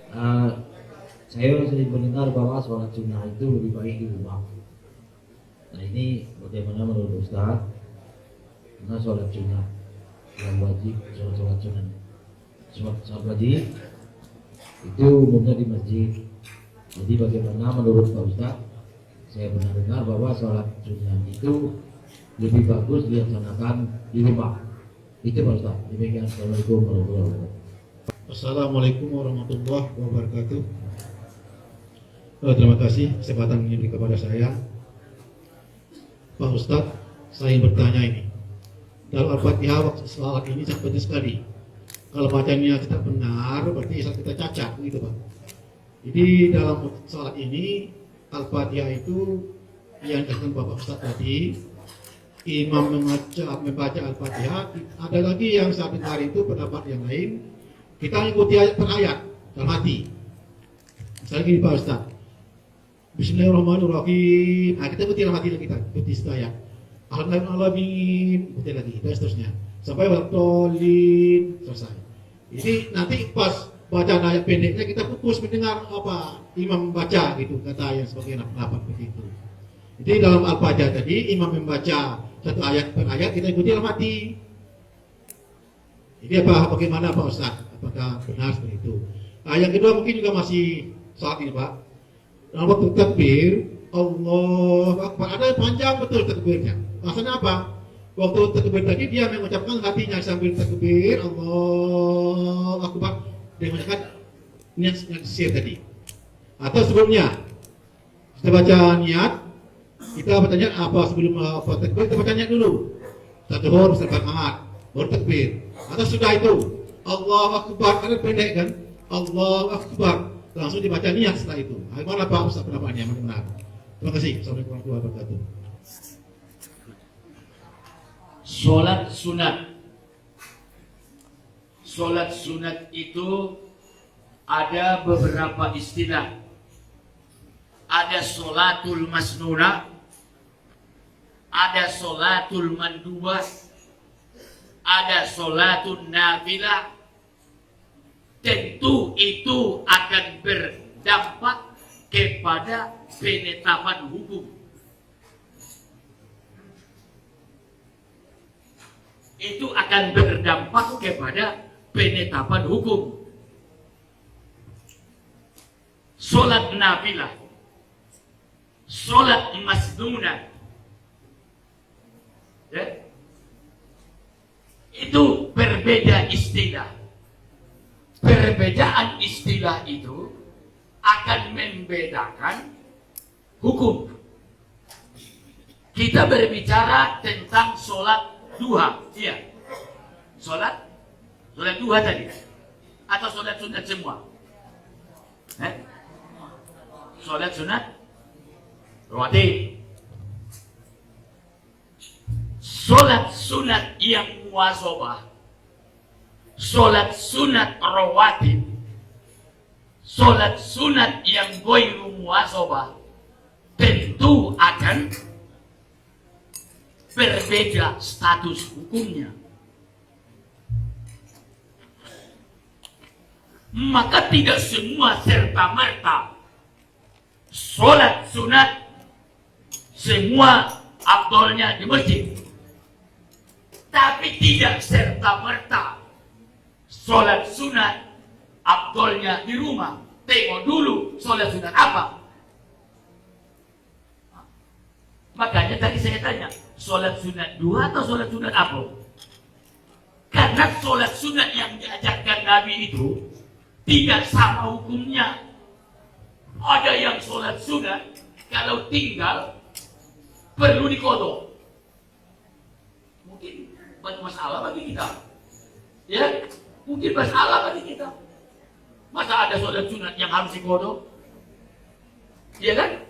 Uh, saya sering mendengar bahwa sholat sunnah itu lebih baik di rumah. Nah ini bagaimana menurut Ustaz? Karena sholat sunnah yang wajib, sholat sunnah, sholat wajib itu umumnya di masjid. Jadi bagaimana menurut Pak Ustaz? Saya pernah dengar bahwa sholat sunnah itu lebih bagus dilaksanakan di rumah. Itu Pak Ustaz. Demikian. Assalamualaikum warahmatullahi wabarakatuh. Assalamualaikum warahmatullahi wabarakatuh. Terima kasih kesempatan yang diberi kepada saya, Pak Ustadz. Saya ingin bertanya ini. Dalam Al-Fatihah waktu salat ini sangat penting sekali. Kalau bacanya tidak benar, berarti salat kita cacat, begitu Pak. Jadi dalam salat ini Al-Fatihah itu yang dikatakan Bapak Ustadz tadi, imam membaca Al-Fatihah. Ada lagi yang saya dengar itu pendapat yang lain, kita ikuti ayat per ayat dalam hati. Misalnya gini Pak Ustaz, Bismillahirrahmanirrahim. Nah, kita ikuti dalam hati kita, ikuti setaya. Alhamdulillahirrahmanirrahim, ikuti lagi, dan seterusnya. Sampai waktolin selesai. Jadi nanti pas bacaan ayat pendeknya kita fokus mendengar apa imam membaca gitu, kata yang sebagai pendapat begitu. Jadi dalam Al-Fatihah tadi imam membaca satu ayat per ayat, kita ikuti dalam hati. Jadi bagaimana Pak Ustaz? Apakah benar seperti itu? Nah, yang kedua mungkin juga masih saat ini Pak. Dalam waktu takbir, Allah Akbar, ada panjang betul takbirnya. Maksudnya apa? Waktu takbir tadi dia mengucapkan hatinya sambil takbir, Allah Akbar, dia mengucapkan niat sir tadi. Atau sebelumnya kita baca niat, kita bertanya apa sebelum takbir, kita baca niat dulu. Tajuhur beserta Ahad, baru takbir. Atau sudah itu Allah Akbar, ada pendek kan? Allah Akbar, langsung dibaca niat setelah itu. Bagaimana Pak Ustaz pendapatnya? Benar. Terima kasih. Assalamualaikum warahmatullahi wabarakatuh. Sholat sunat. Sholat sunat itu ada beberapa istilah. Ada sholatul masnunah, ada sholatul mandubah, ada sholatul nafilah. Tentu itu akan berdampak kepada penetapan hukum. Itu akan berdampak kepada penetapan hukum. Sholat nafilah, sholat masnunah, ya, itu berbeda istilah. Perbedaan istilah itu akan membedakan hukum. Kita berbicara tentang sholat duha, iya. Sholat duha tadi, atau sholat sunat semua? Sholat sunat rawatib. Sholat sunat yang muwazabah, sholat sunat rawatib, sholat sunat yang ghairu muwazabah tentu akan berbeda status hukumnya. Maka tidak semua serta-merta sholat sunat semua afdolnya di masjid, tapi tidak serta-merta sholat sunat afdolnya di rumah. Tengok dulu sholat sunat apa. Makanya tadi saya tanya, sholat sunat dua atau sholat sunat apa? Karena sholat sunat yang diajarkan Nabi itu tidak sama hukumnya. Ada yang sholat sunat kalau tinggal perlu dikodok. Mungkin masalah bagi kita, ya, mungkin masalah bagi kita. Masa ada sholat sunat yang harus dikodok, ya kan?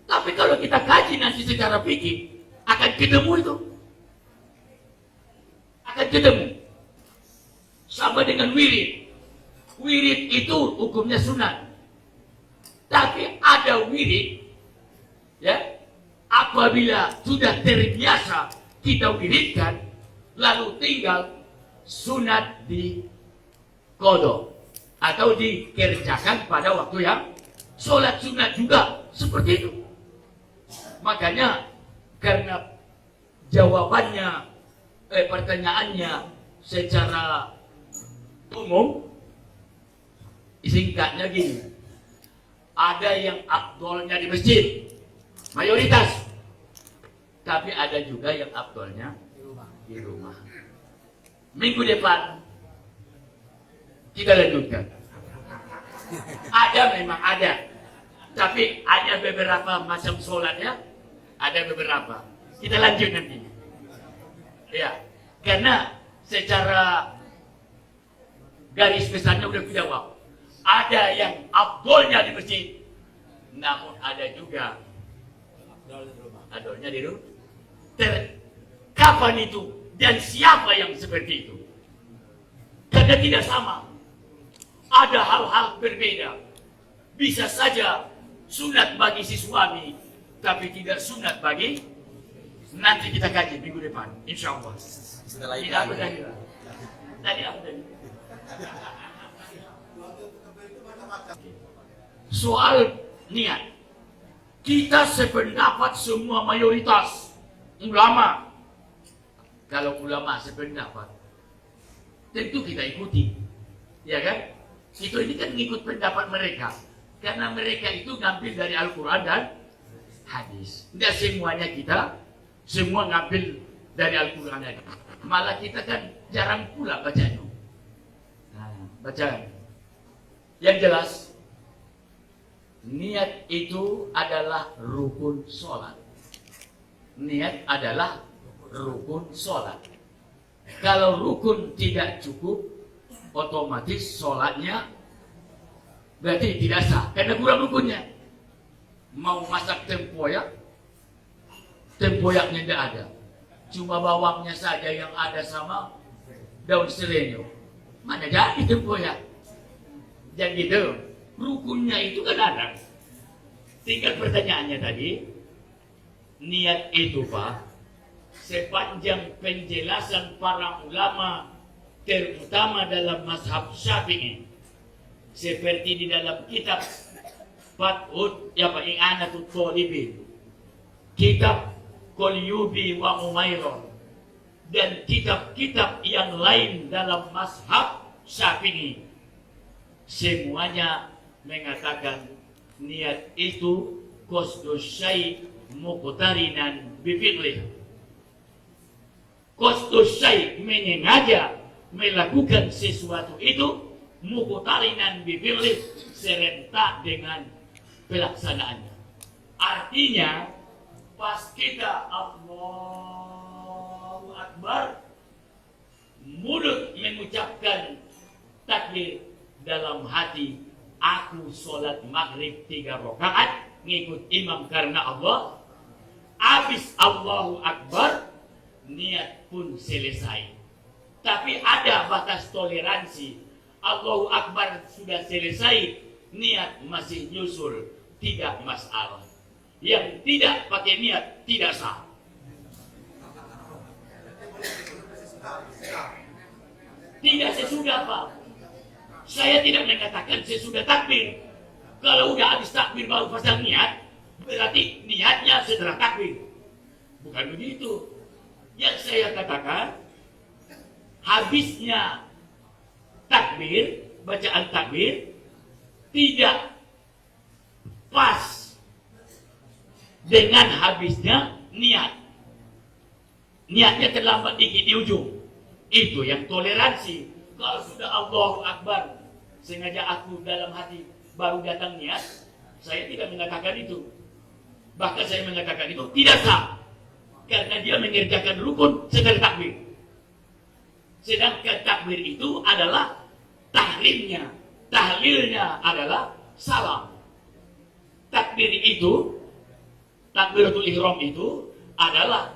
Tapi kalau kita kaji nanti secara fikih akan ketemu itu, akan ketemu. Sama dengan wirid. Wirid itu hukumnya sunat. Tapi ada wirid, ya, apabila sudah terbiasa kita wiridkan, lalu tinggal sunat di kodok. atau dikerjakan pada waktu yang sholat sunat juga seperti itu. Makanya karena jawabannya, pertanyaannya secara umum, singkatnya gini, ada yang afdolnya di masjid, mayoritas, tapi ada juga yang afdolnya di rumah. Minggu depan kita lanjutkan. Ada, memang ada, tapi ada beberapa macam sholatnya, ada beberapa. Kita lanjut nanti. Ya, karena secara garis besarnya udah dijawab. Ada yang afdolnya di masjid, namun ada juga afdolnya di rumah. Kapan itu dan siapa yang seperti itu? Karena tidak sama. Ada hal-hal berbeda. Bisa saja sunat bagi si suami, tapi tidak sunat bagi. Nanti kita kaji minggu depan, insya Allah. Tidak apa tadi? Tadi apa tadi? Soal niat, kita sependapat semua mayoritas ulama. Kalau ulama sependapat, tentu kita ikuti, ya kan? Itu ini kan ngikut pendapat mereka, karena mereka itu ngambil dari Al-Quran dan hadis. Tidak semuanya kita semua ngambil dari Al-Quran dan hadis. Malah kita kan jarang pula bacanya. Baca. Yang jelas, niat itu adalah rukun sholat. Niat adalah rukun sholat. Kalau rukun tidak cukup, otomatis sholatnya berarti tidak sah, karena kurang rukunnya. Mau masak tempoyak, tempoyaknya tidak ada, cuma bawangnya saja yang ada sama daun selenyo, mana jadi tempoyak? Jangan gitu. Rukunnya itu kan ada. Tinggal pertanyaannya tadi, niat itu Pak, sepanjang penjelasan para ulama, terutama dalam mazhab Syafi'i, seperti di dalam kitab Fathul I'anatul Talibin, kitab Qalyubi wa Umayron, dan kitab-kitab yang lain dalam mazhab Syafi'i, semuanya mengatakan niat itu qasdus syai' muqtarinan bi fi'lih. Qasdus syai' menyengaja melakukan sesuatu itu, muqtarinan bi fi'lih, serentak dengan pelaksanaannya. Artinya pas kita Allahu Akbar, mulut mengucapkan takbir, dalam hati aku sholat maghrib 3 rakaat ngikut imam karena Allah. Habis Allahu Akbar, niat pun selesai. Tapi ada batas toleransi. Allahu Akbar sudah selesai, niat masih nyusul, tidak masalah. Yang tidak pakai niat tidak sah. Tidak sesudah Pak. Saya tidak mengatakan sesudah takbir. Kalau udah habis takbir baru pasang niat, berarti niatnya setelah takbir. Bukan begitu. Yang saya katakan, habisnya takbir, bacaan takbir, tidak pas dengan habisnya niat. Niatnya terlambat dikit di ujung. Itu yang toleransi. Kalau sudah Allahu Akbar, sengaja aku dalam hati baru datang niat, saya tidak mengatakan itu. Bahkan saya mengatakan itu tidak sah, karena dia mengerjakan rukun setelah takbir. Sedangkan takbir itu adalah tahrimnya, tahlilnya adalah salam. Takbir itu, takbiratul ihram itu adalah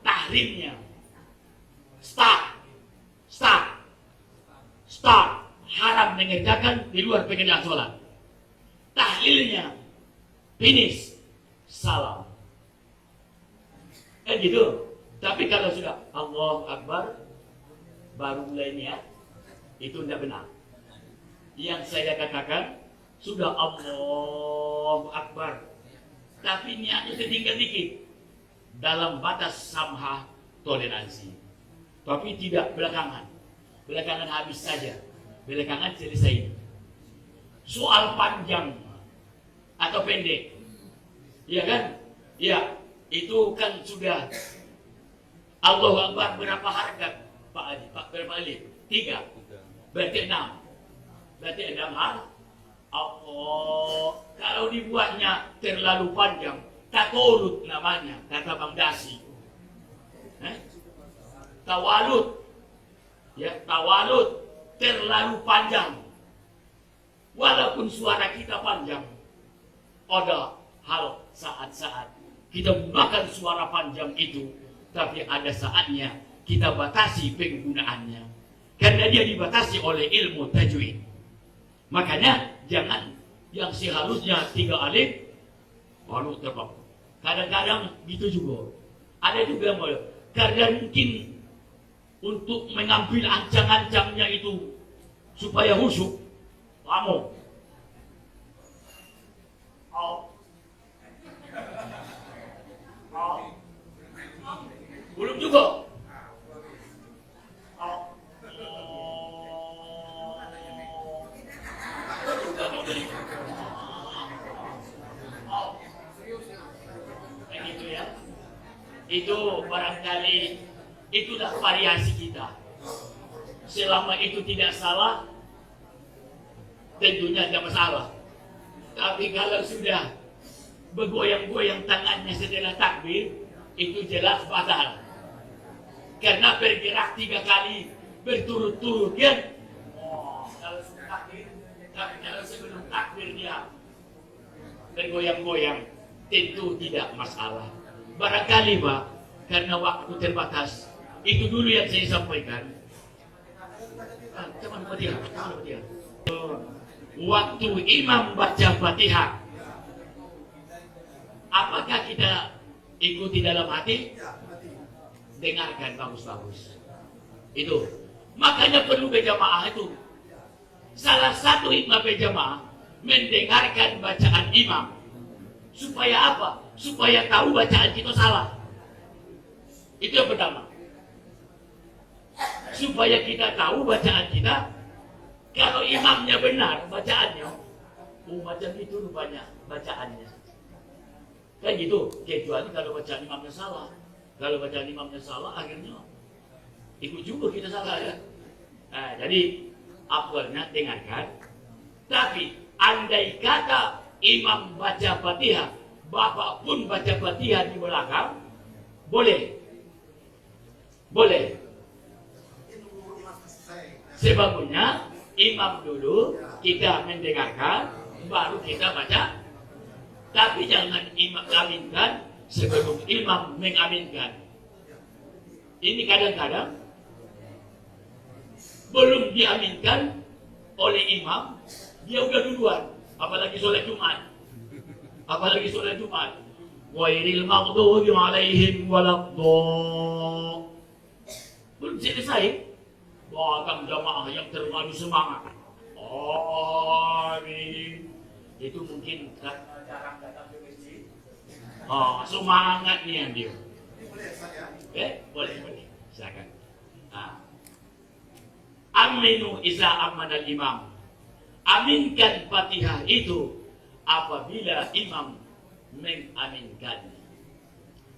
tahrimnya. Start, haram mengerjakan di luar pengerjaan sholat. Tahlilnya, finish, salam. Gitu. Tapi kalau sudah Allahu Akbar baru mulai niat, itu tidak benar. yang saya katakan sudah Allahu Akbar, tapi niatnya tertinggal dikit dalam batas samha toleransi, tapi tidak belakangan habis saja, belakangan selesai. Soal panjang atau pendek, ya kan? Ya, itu kan sudah Allahu Akbar berapa harakat Pak Ali? Berapa Ali? 3. Berarti 6. Berarti 6 hal. Kalau dibuatnya terlalu panjang, takolut namanya, kata Bang Dasi. Tawalut. Ya, tawalut terlalu panjang. Walaupun suara kita panjang, ada hal saat-saat kita gunakan suara panjang itu, tapi ada saatnya kita batasi penggunaannya, karena dia dibatasi oleh ilmu tajwid. Makanya jangan yang seharusnya 3 alif baru terbang. Kadang-kadang gitu juga. Ada juga yang boleh. Karena mungkin untuk mengambil ancang-ancangnya itu supaya khusyuk, kamu belum juga. Begitu ya. Itu barangkali itulah variasi kita. Selama itu tidak salah, tentunya tidak masalah. Tapi kalau sudah bergoyang-goyang tangannya setelah takbir, itu jelas batal. Karena bergerak 3 kali berturut-turut kan? Kalau sudah takbir, tapi kalau sebelum takbir dia bergoyang-goyang, tentu tidak masalah. Barangkali Pak, karena waktu terbatas, itu dulu yang saya sampaikan. Cuman Fatihah. Waktu imam baca Fatihah, apakah kita ikuti dalam hati? Dengarkan bagus-bagus. Itu. Makanya perlu berjamaah itu. Salah satu hikmah berjamaah mendengarkan bacaan imam. Supaya apa? Supaya tahu bacaan kita salah. Itu yang pertama. Supaya kita tahu bacaan kita. Kalau imamnya benar bacaannya, macam itu rupanya bacaannya. Kan gitu, kecuali kalau bacaan imamnya salah. Kalau bacaan imamnya salah, akhirnya ikut juga kita salah ya. Nah, jadi awalnya dengarkan. Tapi andai kata imam baca Fatihah, bapak pun baca Fatihah di belakang, boleh. Boleh. Sebabnya imam dulu kita mendengarkan, baru kita baca. Tapi jangan imam aminkan sebelum imam mengaminkan. Ini kadang-kadang belum diaminkan oleh imam, dia udah duluan. Apalagi sholat Jumat. Ghairil maghdubi alaihim waladdallin. Belum selesai. Bahkan jamaah yang terlalu semangat. Amin. Itu mungkin jarang datang ke masjid. Semangat nih yang dia. Boleh. Silakan. Aminu iza amanal imam. Aminkan Fatihah itu apabila imam mengaminkannya.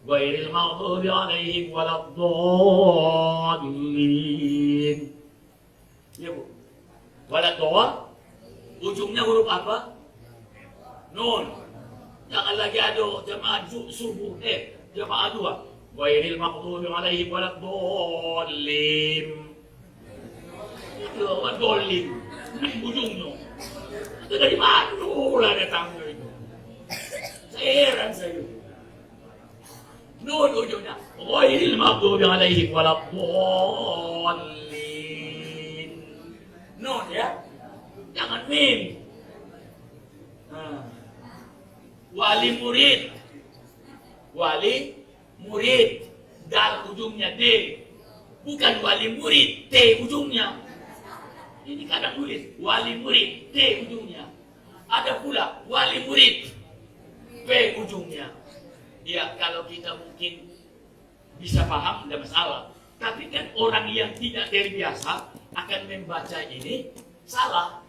Ghairil maghdubi alaihim waladdallin. Ya Bu. Waladdallin ujungnya huruf apa? Nun. Jangan lagi ada jamaah subuh. Jamaah 2. Ghairil maghdubi alaihim waladdallin. Itu waladdallin. Ujungnya. Itu dari mana lah datangnya itu? Saya heran saya. Nun ujungnya. Ghairil maghdubi alaihim waladdallin. Nun ya. Jangan mim. Wali murid. Dal ujungnya D. Bukan wali murid, T ujungnya. Ini kadang tulis wali murid, T ujungnya. Ada pula wali murid, P ujungnya. Ya kalau kita mungkin bisa paham, tidak masalah. Tapi kan orang yang tidak terbiasa akan membaca ini salah.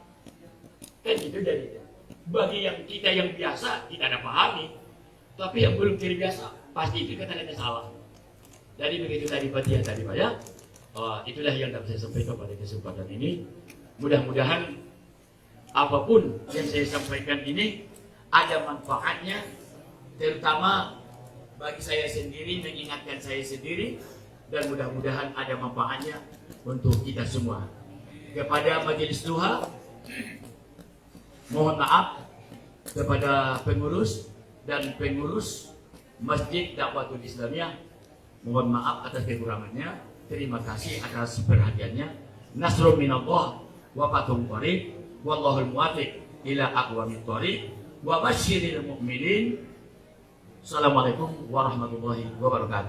Kan itu jadinya. Bagi yang kita yang biasa, kita ada pahami. Tapi yang belum terbiasa, pasti itu katanya salah. Jadi begitu tadi Pak Tia tadi Pak ya. Itulah yang dapat saya sampaikan pada kesempatan ini. Mudah-mudahan apapun yang saya sampaikan ini ada manfaatnya, terutama bagi saya sendiri, mengingatkan saya sendiri, dan mudah-mudahan ada manfaatnya untuk kita semua. Kepada Majelis Duha, mohon maaf kepada pengurus dan pengurus Masjid Dakwatul Islamiyah, mohon maaf atas kekurangannya. Terima kasih atas perhatiannya. Nasrul minallah wa fathun qarib. Wallahul muwaffiq ila aqwamit thoriq. Wa basyiril mu'minin. Assalamualaikum warahmatullahi wabarakatuh.